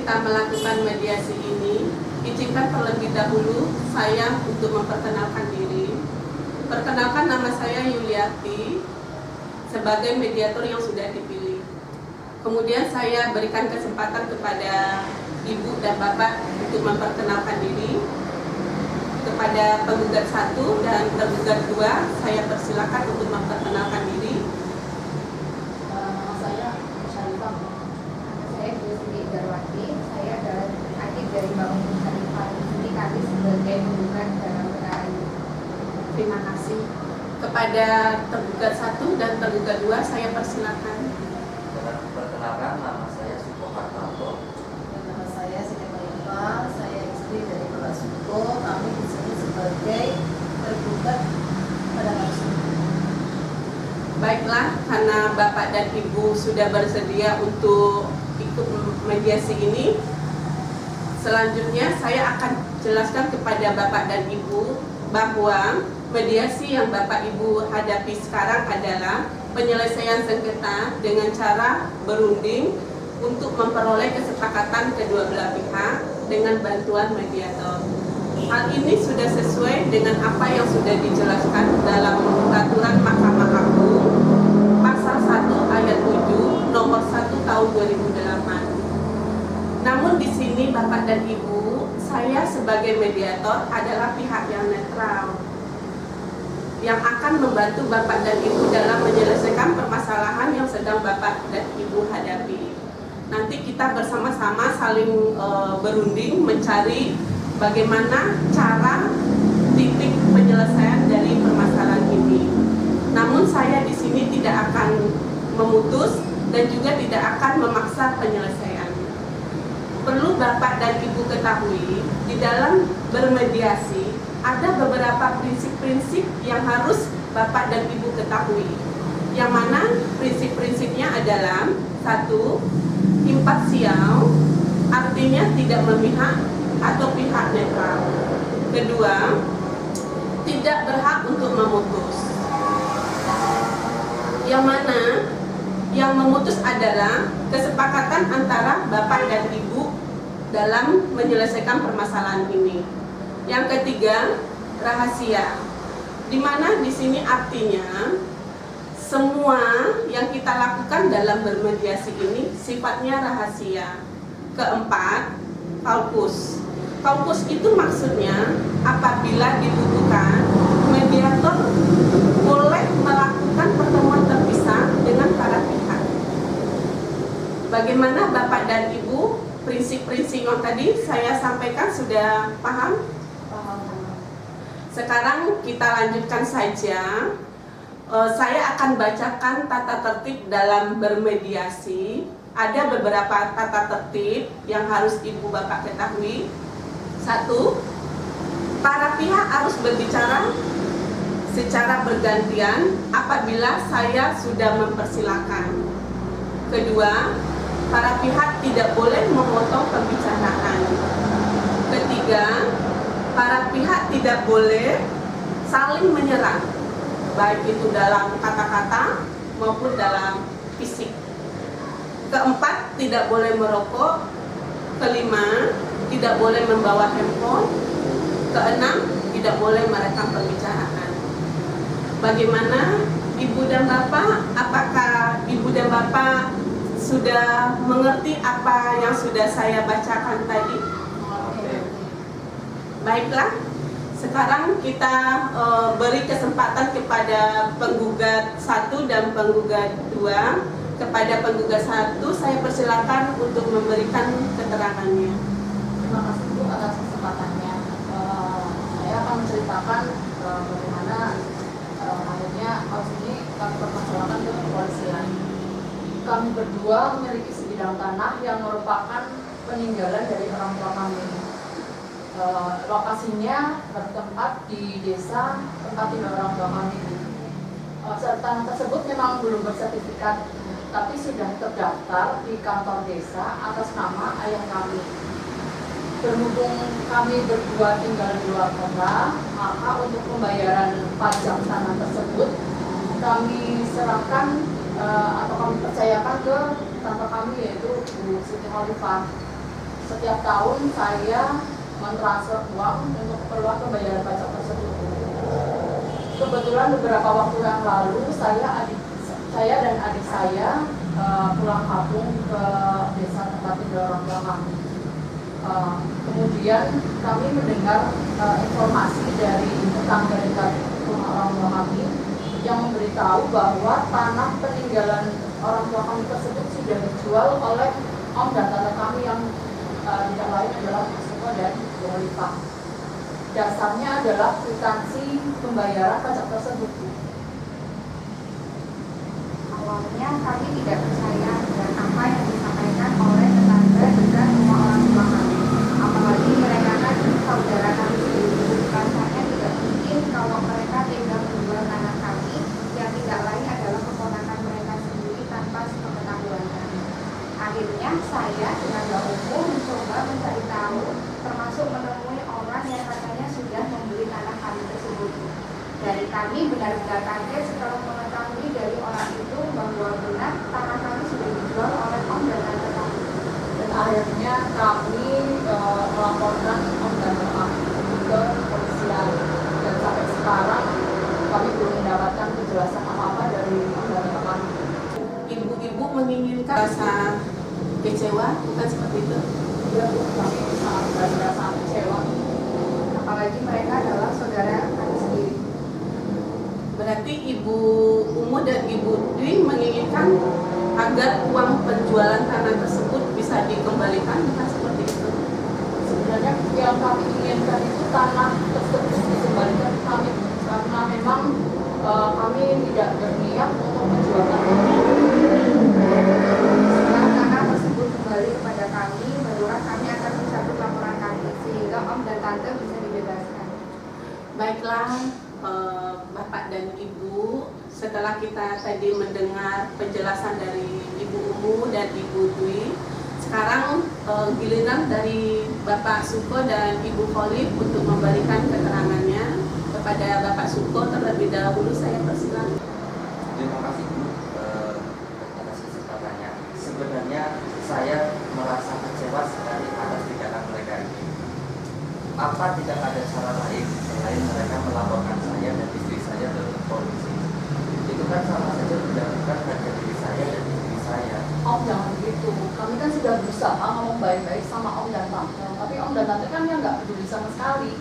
kita melakukan mediasi ini, izinkan terlebih dahulu saya untuk memperkenalkan diri. Perkenalkan, nama saya Yuliati sebagai mediator yang sudah dipilih. Kemudian saya berikan kesempatan kepada Ibu dan Bapak untuk memperkenalkan diri. Kepada penggugat 1 dan tergugat 2, saya persilakan untuk memperkenalkan diri. Nama saya Syarifah. Saya Yusri Darwati. Saya adalah adik dari Bank Syarifah Sindikati sebagai penggugat dalam perkara ini. Terima kasih. Kepada tergugat 1 dan tergugat 2, saya persilakan. Perkenalkan, nama saya Suko Hartanto. Nama saya Siti Malika. Saya istri dari Bapak Suko. Kami di sini sebagai tergugat pada kasus ini. Baiklah, karena Bapak dan Ibu sudah bersedia untuk ikut mediasi ini, selanjutnya saya akan jelaskan kepada Bapak dan Ibu bahwa mediasi yang Bapak Ibu hadapi sekarang adalah penyelesaian sengketa dengan cara berunding untuk memperoleh kesepakatan kedua belah pihak dengan bantuan mediator. Hal ini sudah sesuai dengan apa yang sudah dijelaskan dalam Peraturan Mahkamah Agung Pasal 1 Ayat 7 Nomor 1 Tahun 2008. Namun di sini Bapak dan Ibu, saya sebagai mediator adalah pihak yang netral yang akan membantu Bapak dan Ibu dalam menyelesaikan permasalahan yang sedang Bapak dan Ibu hadapi. Nanti kita bersama-sama saling berunding mencari bagaimana cara titik penyelesaian dari permasalahan ini. Namun saya di sini tidak akan memutus dan juga tidak akan memaksa penyelesaian. Perlu Bapak dan Ibu ketahui, di dalam bermediasi ada beberapa prinsip-prinsip yang harus Bapak dan Ibu ketahui. Yang mana prinsip-prinsipnya adalah: 1. Imparsial, artinya tidak memihak atau pihak netral. 2. Tidak berhak untuk memutus. Yang mana yang memutus adalah kesepakatan antara Bapak dan Ibu dalam menyelesaikan permasalahan ini. Yang 3, rahasia. Di mana di sini artinya semua yang kita lakukan dalam bermediasi ini sifatnya rahasia. 4, kaukus. Kaukus itu maksudnya apabila dibutuhkan, mediator boleh melakukan pertemuan terpisah dengan para pihak. Bagaimana Bapak dan Ibu, prinsip-prinsip yang tadi saya sampaikan sudah paham? Sekarang kita lanjutkan saja. Saya akan bacakan tata tertib dalam bermediasi. Ada beberapa tata tertib yang harus Ibu Bapak ketahui. 1. Para pihak harus berbicara secara bergantian apabila saya sudah mempersilakan. 2. Para pihak tidak boleh memotong pembicaraan. 3. Para pihak tidak boleh saling menyerang, baik itu dalam kata-kata maupun dalam fisik. 4. Tidak boleh merokok. 5. Tidak boleh membawa handphone. 6. Tidak boleh merekam pembicaraan. Bagaimana Ibu dan Bapak? Apakah Ibu dan Bapak sudah mengerti apa yang sudah saya bacakan tadi? Baiklah, sekarang kita beri kesempatan kepada penggugat 1 dan penggugat 2. Kepada penggugat 1, saya persilakan untuk memberikan keterangannya. Terima kasih Bu atas kesempatannya. Saya akan menceritakan bagaimana akhirnya kasus ini kami permasalahkan ke kepolisian. Kami berdua memiliki sebidang tanah yang merupakan peninggalan dari orang tua kami. Lokasinya bertempat di desa tempat tinggal orang tua kami. Tanah tersebut memang belum bersertifikat, tapi sudah terdaftar di kantor desa atas nama ayah kami. Berhubung kami berdua tinggal di luar kota, maka untuk pembayaran pajak tanah tersebut kami serahkan atau kami percayakan ke tante kami, yaitu Bu Siti Khalifah. setiap tahun saya mentransfer uang untuk keperluan pembayaran pajak tersebut. Kebetulan beberapa waktu yang lalu saya dan adik saya pulang kampung ke desa tempat tinggal orang tua kami. Kemudian kami mendengar informasi dari tetangga dekat rumah orang tua kami yang memberitahu bahwa tanah peninggalan orang tua kami tersebut sudah dijual oleh om dan tante kami yang tidak lain adalah Mas Suko dan Bu Olivia. Dasarnya adalah kwitansi pembayaran pajak tersebut. Awalnya kami tidak percaya dengan apa yang disampaikan oleh tetangga dan rumah orang tua kami. Apalagi mereka kan saudara kami sendiri. Rasanya tidak mungkin kalau mereka tinggal menjual tanah kami yang tidak lain adalah keponakan mereka sendiri tanpa sepengetahuan kami. Akhirnya saya dengan Mbak Umu mencoba mencari tahu, termasuk menemui orang yang katanya sudah membeli tanah kami tersebut. Dari kami benar-benar kaget setelah mengetahui dari orang itu bahwa benar tanah kami sudah dijual oleh om dan tante kami. Dan akhirnya kami melaporkan om dan tante kami ke kepolisian. Dan sampai sekarang kami belum mendapatkan kejelasan apa-apa dari om dan tante kami. Ibu-ibu menginginkan rasa kecewa, bukan seperti itu? Ya, kami sangat merasa kecewa. Apalagi mereka adalah saudara kami sendiri. Berarti Ibu Umu dan Ibu Dwi menginginkan agar uang penjualan tanah tersebut bisa dikembalikan, bukan seperti itu? Sebenarnya yang kami inginkan itu tanah tersebut dikembalikan ke kami karena memang kami tidak berniat untuk menjual tanah. Setelah tanah tersebut kembali kepada kami, barulah kami akan mencabut laporan kami sehingga om dan tante bisa dibebaskan. Baiklah, Bapak dan Ibu, setelah kita tadi mendengar penjelasan dari Ibu Umu dan Ibu Dwi, sekarang giliran dari Bapak Suko dan Ibu Kholif untuk memberikan keterangannya. Kepada Bapak Suko terlebih dahulu saya persilakan. Terima kasih Bu atas kesempatannya. Sebenarnya saya merasa kecewa sekali atas tindakan mereka ini. Apa tidak ada cara lain selain mereka melaporkan saya dan istri saya ke polisi? Itu kan sama saja menjatuhkan harga diri saya dan istri saya. Om jangan begitu, kami kan sudah berusaha ngomong baik-baik sama om dan tante, tapi om dan tante kan yang nggak peduli sama sekali.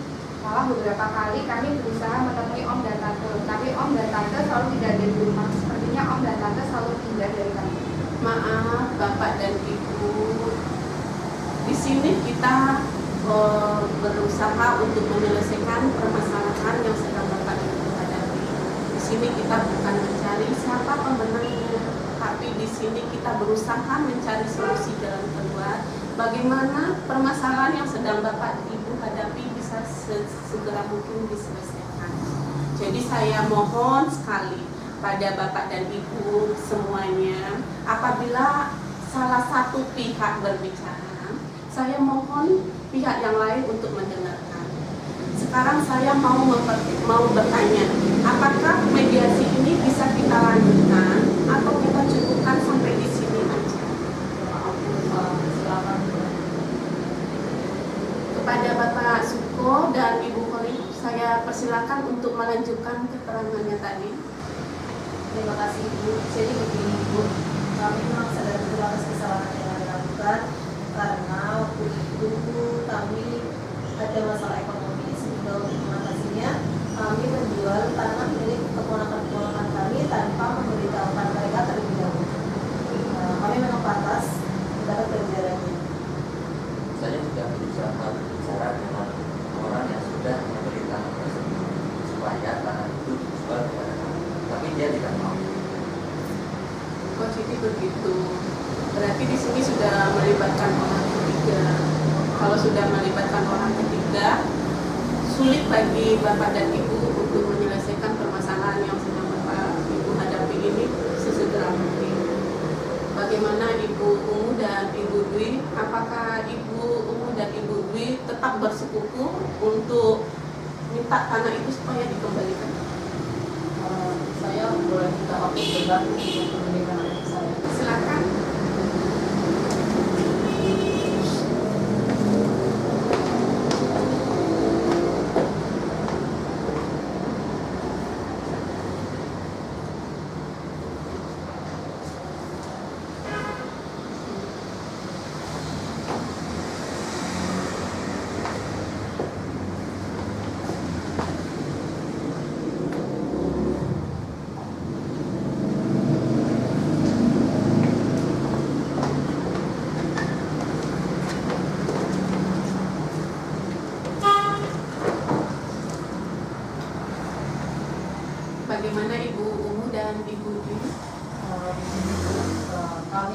Malah beberapa kali kami berusaha menemui om dan tante, tapi om dan tante selalu tidak ada di rumah. Sepertinya om dan tante selalu pindah dari kami. Maaf Bapak dan Ibu, di sini kita berusaha untuk menyelesaikan permasalahan yang sedang Bapak Ibu hadapi. Di sini kita bukan mencari siapa pemenangnya, tapi di sini kita berusaha mencari solusi jalan keluar. Bagaimana permasalahan yang sedang Bapak Ibu hadapi bisa segera mungkin diselesaikan. Jadi saya mohon sekali pada Bapak dan Ibu semuanya, apabila salah satu pihak berbicara, saya mohon pihak yang lain untuk mendengarkan. Sekarang saya mau bertanya, apakah mediasi ini bisa kita lanjutkan atau kita cukupkan sampai di sini aja? Silakan. Kepada Bapak Suko dan Ibu Kholif, saya persilakan untuk melanjutkan keterangannya tadi. Terima kasih Ibu. Jadi begini Ibu, kami memang sadar betul atas kesalahan yang kami lakukan karena waktu itu kami ada masalah ekonomi sehingga untuk mengatasinya kami menjual tanah milik keponakan-keponakan kami tanpa memberitahukan mereka terlebih dahulu. Kami memang pantas mendapat ganjarannya. Saya sudah berusaha berbicara dengan orang yang sudah membeli tanah tersebut supaya tanah itu dijual kepada kami, tapi dia tidak mau. Oh jadi begitu. Berarti di sini sudah melibatkan orang ketiga. Kalau sudah melibatkan orang ketiga, sulit bagi Bapak dan Ibu untuk menyelesaikan permasalahan yang sedang Bapak Ibu hadapi ini sesegera mungkin. Bagaimana Ibu Umu dan Ibu Dwi? Apakah Ibu Umu dan Ibu Dwi tetap bersekuku untuk minta tanah itu supaya dikembalikan? Saya boleh minta waktu sebentar untuk memberikan anak saya. Silakan.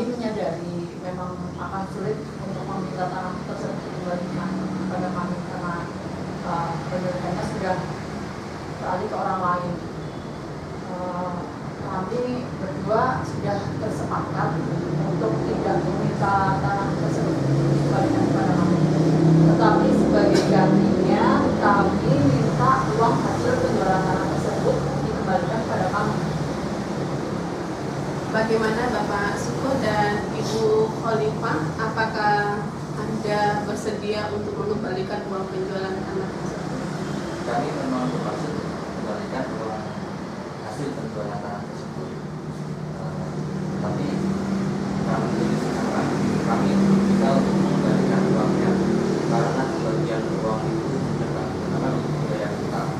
kami menyadari memang akan sulit untuk meminta tanah tersebut dikembalikan kepada kami karena pendidikannya sudah beralih ke orang lain. Kami berdua sudah bersepakat untuk tidak meminta tanah tersebut dikembalikan kepada kami. Tetapi sebagai gantinya kami minta uang hasil penjualan tanah tersebut dikembalikan kepada kami. Bagaimana Bapak Suko dan Ibu Khalifah? Apakah Anda bersedia untuk mengembalikan uang penjualan tanah tersebut? Kami memang bermaksud mengembalikan uang hasil penjualan tanah tersebut. Tapi kami sekarang kami bisa untuk mengembalikan uangnya karena sebagian uang itu sudah kami gunakan untuk membayar utang.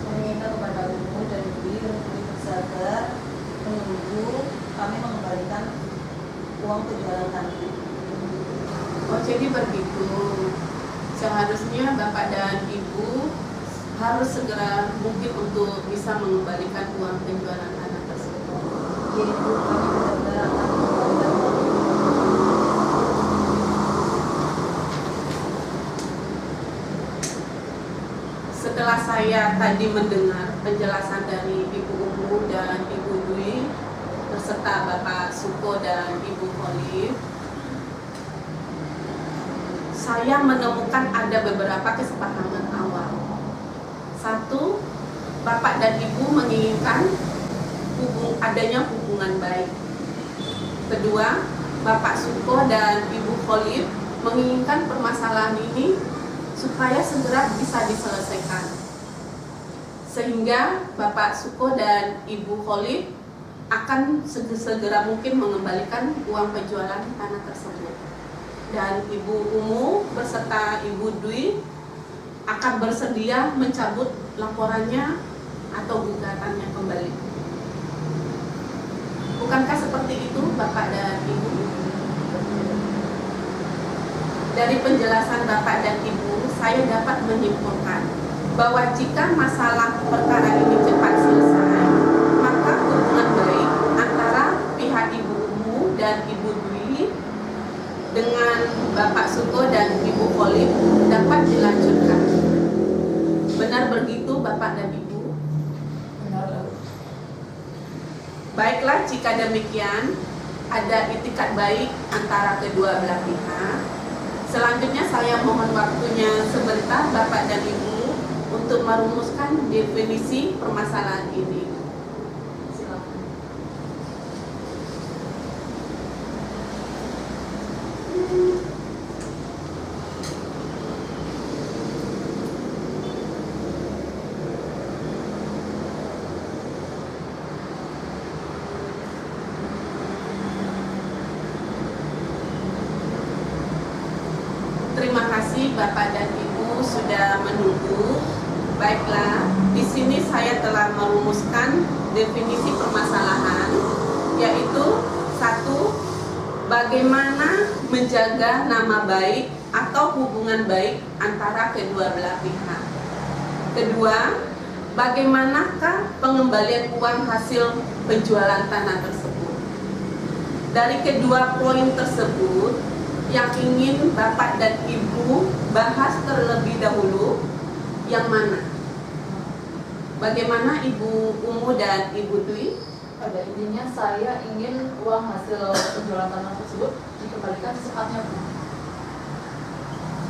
Meminta kepada umum dan Dwi untuk bersabar menunggu kami mengembalikan uang penjualan tanah. Oh, jadi begitu. Seharusnya Bapak dan Ibu harus segera mungkin untuk bisa mengembalikan uang penjualan tanah tersebut. Jadi Bu, kami benar-benar akan mengembalikan uang. Setelah saya tadi mendengar penjelasan dari Ibu Umu dan Ibu Dwi beserta Bapak Suko dan Ibu Khalif, saya menemukan ada beberapa kesepahaman awal. Satu, Bapak dan Ibu menginginkan adanya hubungan baik. Kedua, Bapak Suko dan Ibu Khalif menginginkan permasalahan ini supaya segera bisa diselesaikan. Sehingga Bapak Suko dan Ibu Khalif akan segera mungkin mengembalikan uang penjualan tanah tersebut. Dan Ibu Umu beserta Ibu Dwi akan bersedia mencabut laporannya atau gugatannya kembali. Bukankah seperti itu Bapak dan Ibu? Dari penjelasan Bapak dan Ibu, saya dapat menyimpulkan bahwa jika masalah perkara ini cepat selesai, maka hubungan baik antara pihak Ibu Umu dan Ibu Dwi dengan Bapak Suko dan Ibu Khalif dapat dilanjutkan. Benar begitu Bapak dan Ibu? Benar. Baiklah, jika demikian ada itikat baik antara kedua belah pihak. Selanjutnya saya mohon waktunya sebentar Bapak dan Ibu untuk merumuskan definisi permasalahan ini. Silakan. Terima kasih Bapak dan Ibu sudah menunggu. Baiklah, di sini saya telah merumuskan definisi permasalahan, yaitu satu, bagaimana menjaga nama baik atau hubungan baik antara kedua belah pihak. Kedua, bagaimanakah pengembalian uang hasil penjualan tanah tersebut. Dari kedua poin tersebut, yang ingin Bapak dan Ibu bahas terlebih dahulu yang mana? Bagaimana Ibu Umu dan Ibu Dwi? Pada intinya saya ingin uang hasil penjualan tanah tersebut dikembalikan secepatnya, Bu.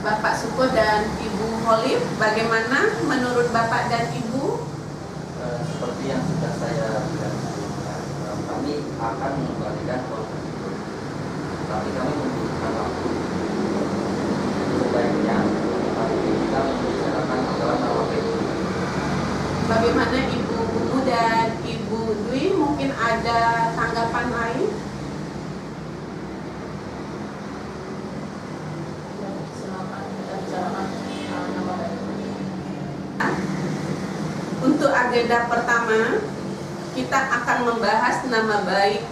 Bapak Suko dan Ibu Khalif, bagaimana menurut Bapak dan Ibu? Seperti yang sudah saya bilang sebelumnya, kami akan mengembalikan uang tersebut. Tapi kami membutuhkan waktu. Sebaiknya kami kita membicarakan masalah nama baik. Bagaimana Ibu Umu dan Ibu Dwi? Mungkin ada tanggapan lain? Ya, silakan kita bicarakan nama baik. Untuk agenda pertama, kita akan membahas nama baik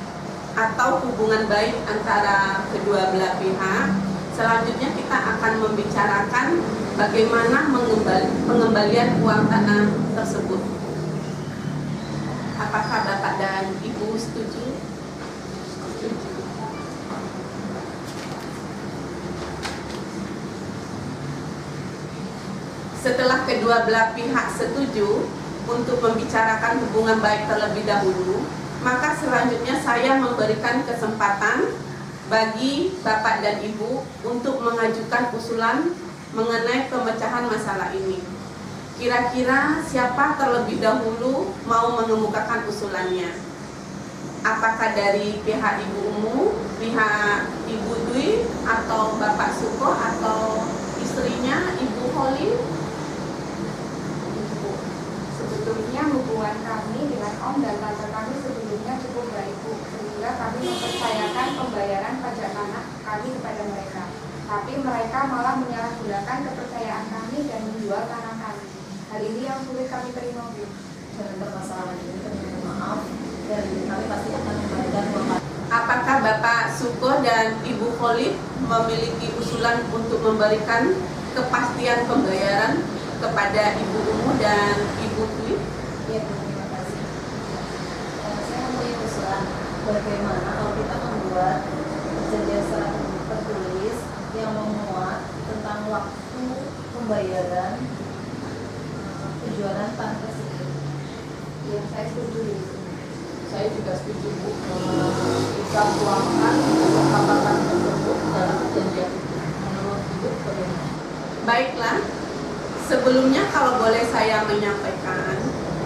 atau hubungan baik antara kedua belah pihak. Selanjutnya kita akan membicarakan bagaimana pengembalian uang tanah tersebut. Apakah Bapak dan Ibu setuju? Setuju. Setelah kedua belah pihak setuju untuk membicarakan hubungan baik terlebih dahulu, maka selanjutnya saya memberikan kesempatan bagi Bapak dan Ibu untuk mengajukan usulan mengenai pemecahan masalah ini. Kira-kira siapa terlebih dahulu mau mengemukakan usulannya? Apakah dari pihak Ibu Umu, pihak Ibu Dwi, atau Bapak Suko, atau istrinya Ibu Holly? Sebetulnya hubungan kami dengan Om dan Tante kami sebelumnya cukup baik, Bu, sehingga kami mempercayakan pembayaran pajak tanah kami kepada mereka. Tapi mereka malah menyalahgunakan kepercayaan kami dan menjual tanah kami. Hal ini yang sulit kami terima, Bu. Dengan permasalahan ini kami mohon maaf dan kami pasti akan memberikan uang. Apakah Bapak Suko dan Ibu Holly memiliki usulan untuk memberikan kepastian pembayaran kepada Ibu Umu dan Ibu Dwi? Ya, Bu, terima kasih. Saya mempunyai usulan bagaimana kalau kita membuat perjanjian secara tertulis yang memuat tentang waktu pembayaran penjualan tanah tersebut. Ya, saya setuju. Saya juga setuju, Bu. Kita tuangkan kesepakatan tersebut dalam perjanjian itu. Menurut Ibu bagaimana? Baiklah, sebelumnya kalau boleh saya menyampaikan,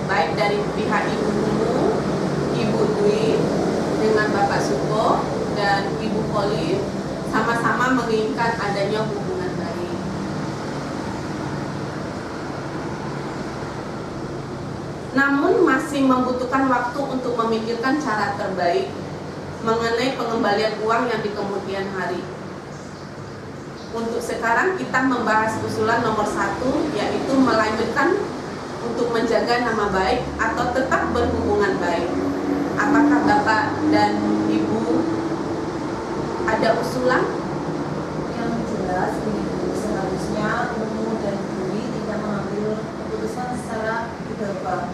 baik dari pihak Ibu Umu, Ibu Dwi, dengan Bapak Suko dan Ibu Holly sama-sama menginginkan adanya hubungan baik. Namun masih membutuhkan waktu untuk memikirkan cara terbaik mengenai pengembalian uang yang di kemudian hari. Untuk sekarang kita membahas usulan nomor 1, yaitu melanjutkan untuk menjaga nama baik atau tetap berhubungan baik. Apakah Bapak dan Ibu ada usulan? Yang jelas ini Bu, seharusnya Umu dan Dwi tidak mengambil keputusan secara gegabah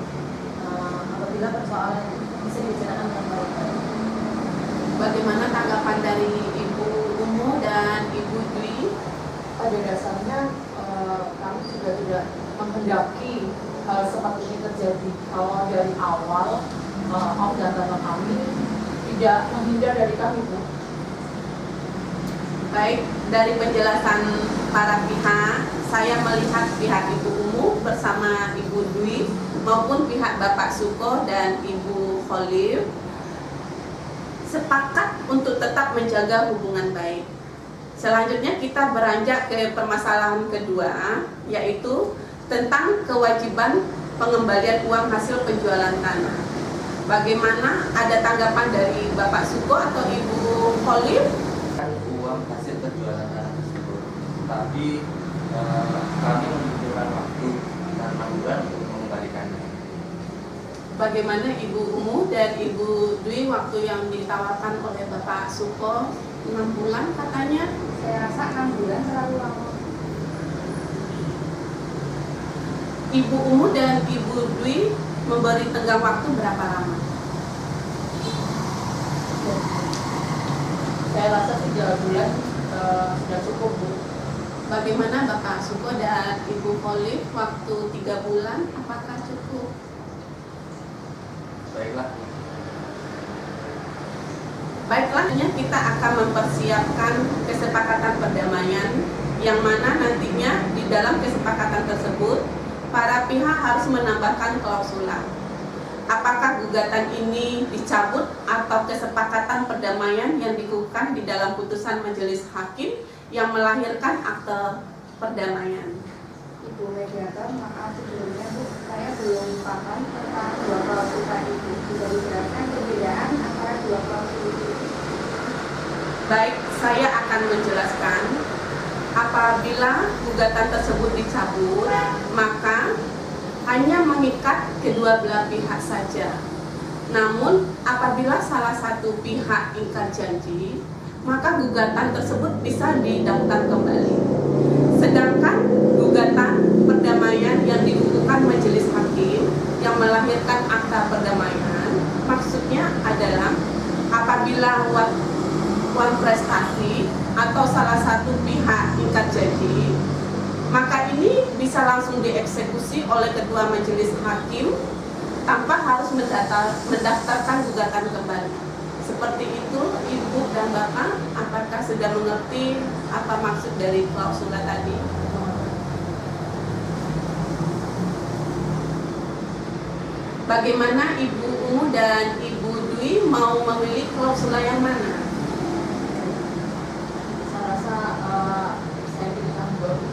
apabila persoalan bisa dibicarakan dengan baik-baik. Bagaimana tanggapan dari Ibu Umu dan Ibu Dwi? Pada dasarnya kami juga tidak menghendaki hal seperti ini terjadi. Kalau dari awal Om dan Tante kami tidak menghindar dari kami, Bu. Baik, dari penjelasan para pihak, saya melihat pihak Ibu Umu bersama Ibu Dwi maupun pihak Bapak Suko dan Ibu Holly sepakat untuk tetap menjaga hubungan baik. Selanjutnya kita beranjak ke permasalahan kedua, yaitu tentang kewajiban pengembalian uang hasil penjualan tanah. Bagaimana, ada tanggapan dari Bapak Suko atau Ibu Holly? Kan uang hasil penjualan tanah tersebut, tapi kami membutuhkan waktu 6 bulan untuk mengembalikannya. Bagaimana Ibu Umu dan Ibu Dwi, waktu yang ditawarkan oleh Bapak Suko 6 bulan katanya? Saya rasa 6 bulan terlalu lama. Ibu Umu dan Ibu Dwi memberi tenggang waktu berapa lama? Saya rasa 3 bulan sudah cukup, Bu. Bagaimana Bapak Suko dan Ibu Holly, waktu 3 bulan apakah cukup? Baiklah. Baiklah, kita akan mempersiapkan kesepakatan perdamaian yang mana nantinya di dalam kesepakatan tersebut para pihak harus menambahkan klausula. Apakah gugatan ini dicabut atau kesepakatan perdamaian yang dikukuhkan di dalam putusan majelis hakim yang melahirkan akte perdamaian. Ibu mediator, maaf sebelumnya Bu, saya belum paham tentang dua klausul tadi. Bisa dijelaskan perbedaan antara dua klausul itu? Baik, saya akan menjelaskan. Apabila gugatan tersebut dicabut, maka hanya mengikat kedua belah pihak saja. Namun, apabila salah satu pihak ingkar janji, maka gugatan tersebut bisa didaftar kembali. Sedangkan gugatan perdamaian yang dikukuhkan majelis hakim yang melahirkan akta perdamaian, maksudnya adalah apabila uang prestasi atau salah satu pihak ingkar janji, maka ini bisa langsung dieksekusi oleh kedua majelis hakim tanpa harus mendaftarkan gugatan kembali. Seperti itu, Ibu dan Bapak, apakah sudah mengerti apa maksud dari klausula tadi? Bagaimana Ibu Umu dan Ibu Dwi mau memilih klausula yang mana? Saya rasa saya pilihkan dulu.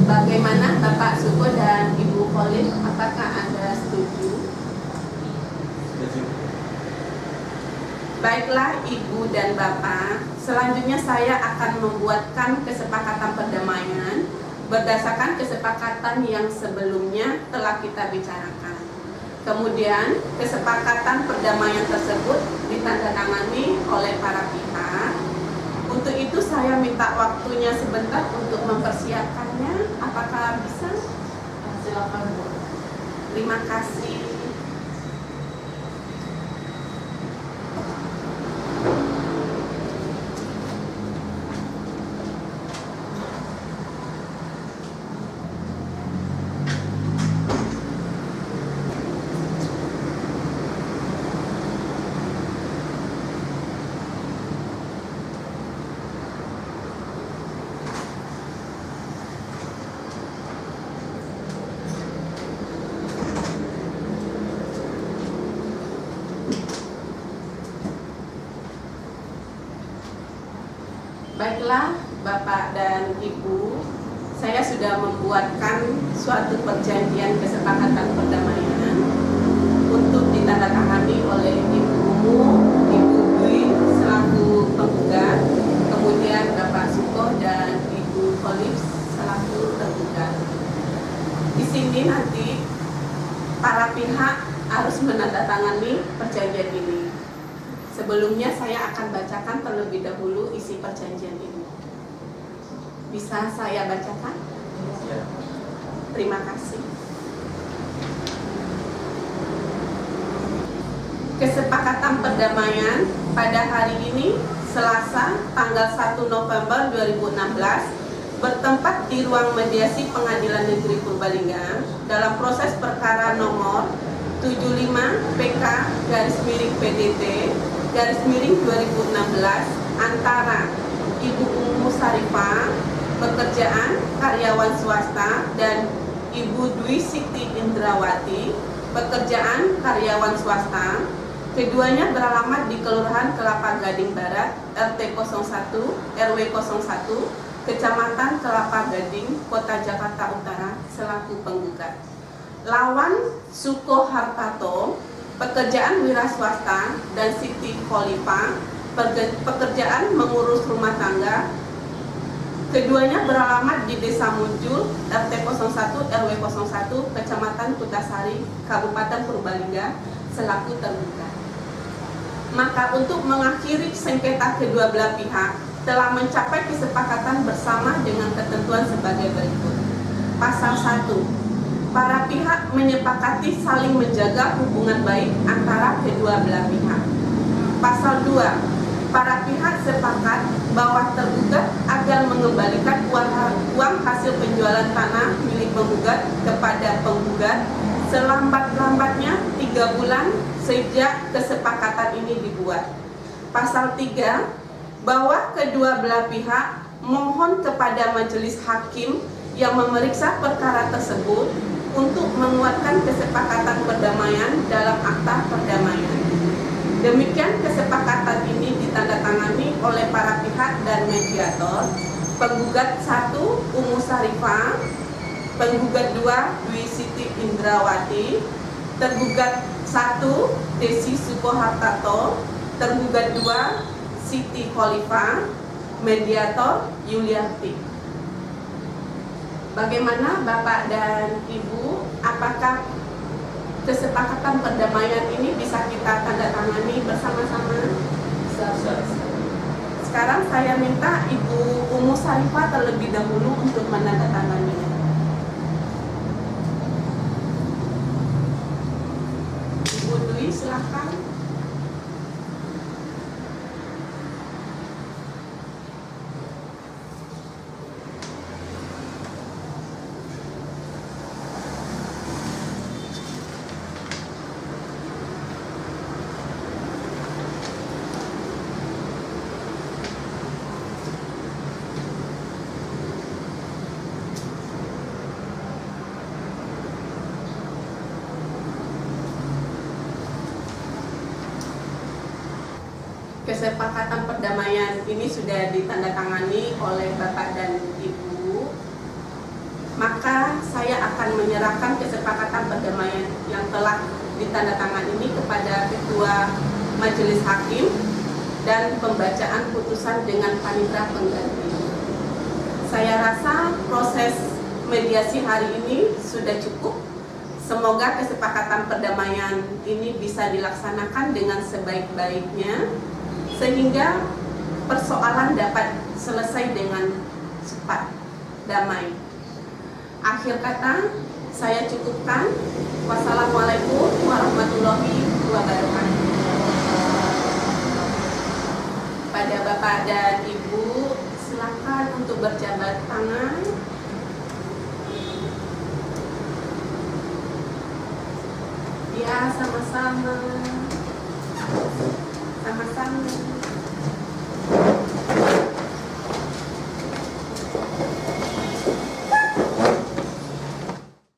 Bagaimana Bapak Suko dan Ibu Khalid, apakah Anda setuju? Setuju. Baiklah Ibu dan Bapak, selanjutnya saya akan membuatkan kesepakatan perdamaian berdasarkan kesepakatan yang sebelumnya telah kita bicarakan. Kemudian kesepakatan perdamaian tersebut ditandatangani oleh para pihak. Untuk itu saya minta waktunya sebentar untuk mempersiapkannya. Apakah bisa? Silakan Bu. Terima kasih. Baiklah Bapak dan Ibu, saya sudah membuatkan suatu perjanjian kesepakatan perdamaian untuk ditandatangani oleh Ibu Umu, Ibu Dwi selaku penggugat, kemudian Bapak Suko dan Ibu Khalid selaku tergugat. Di sini nanti para pihak harus menandatangani perjanjian ini. Sebelumnya saya akan bacakan terlebih dahulu isi perjanjian ini. Bisa saya bacakan? Ya. Terima kasih. Kesepakatan perdamaian pada hari ini, Selasa, tanggal 1 November 2016, bertempat di ruang mediasi Pengadilan Negeri Purbalingga dalam proses perkara nomor 75 PK/PDT/2016 antara Ibu Umu Sarifah, pekerjaan karyawan swasta, dan Ibu Dwi Siti Indrawati, pekerjaan karyawan swasta. Keduanya beralamat di Kelurahan Kelapa Gading Barat, RT 01, RW 01, Kecamatan Kelapa Gading, Kota Jakarta Utara, selaku penggugat. Lawan Suko Hartato, pekerjaan wira swasta, dan Siti Khalifah, pekerjaan mengurus rumah tangga. Keduanya beralamat di Desa Muncul, RT 01, RW 01, Kecamatan Kutasari, Kabupaten Purbalingga, selaku tergugat. Maka untuk mengakhiri sengketa kedua belah pihak telah mencapai kesepakatan bersama dengan ketentuan sebagai berikut. Pasal 1. Para pihak menyepakati saling menjaga hubungan baik antara kedua belah pihak. Pasal 2. Para pihak sepakat bahwa tergugat akan mengembalikan uang hasil penjualan tanah milik penggugat kepada penggugat selambat-lambatnya 3 bulan sejak kesepakatan ini dibuat. Pasal 3. Bahwa kedua belah pihak mohon kepada majelis hakim yang memeriksa perkara tersebut untuk menguatkan kesepakatan perdamaian dalam akta perdamaian. Demikian kesepakatan ini ditandatangani oleh para pihak dan mediator. Penggugat 1 Umu Sarifah, penggugat 2 Dwi Siti Indrawati, tergugat 1 Desi Suko Hartato, tergugat 2 Siti Khalifah, mediator Yulianti. Bagaimana Bapak dan Ibu, apakah kesepakatan perdamaian ini bisa kita tandatangani bersama-sama? Bisa. Sekarang saya minta Ibu Umu Sarifah terlebih dahulu untuk menandatangani. Ibu Dwi, silakan. kesepakatan perdamaian ini sudah ditandatangani oleh Bapak dan Ibu, maka saya akan menyerahkan kesepakatan perdamaian yang telah ditandatangani ini kepada Ketua Majelis Hakim dan pembacaan putusan dengan panitera pengganti. Saya rasa proses mediasi hari ini sudah cukup. Semoga kesepakatan perdamaian ini bisa dilaksanakan dengan sebaik-baiknya sehingga persoalan dapat selesai dengan cepat, damai. Akhir kata, saya cukupkan. Wassalamualaikum warahmatullahi wabarakatuh. Pada Bapak dan Ibu, silakan untuk berjabat tangan. Ya, sama-sama. Sama-sama.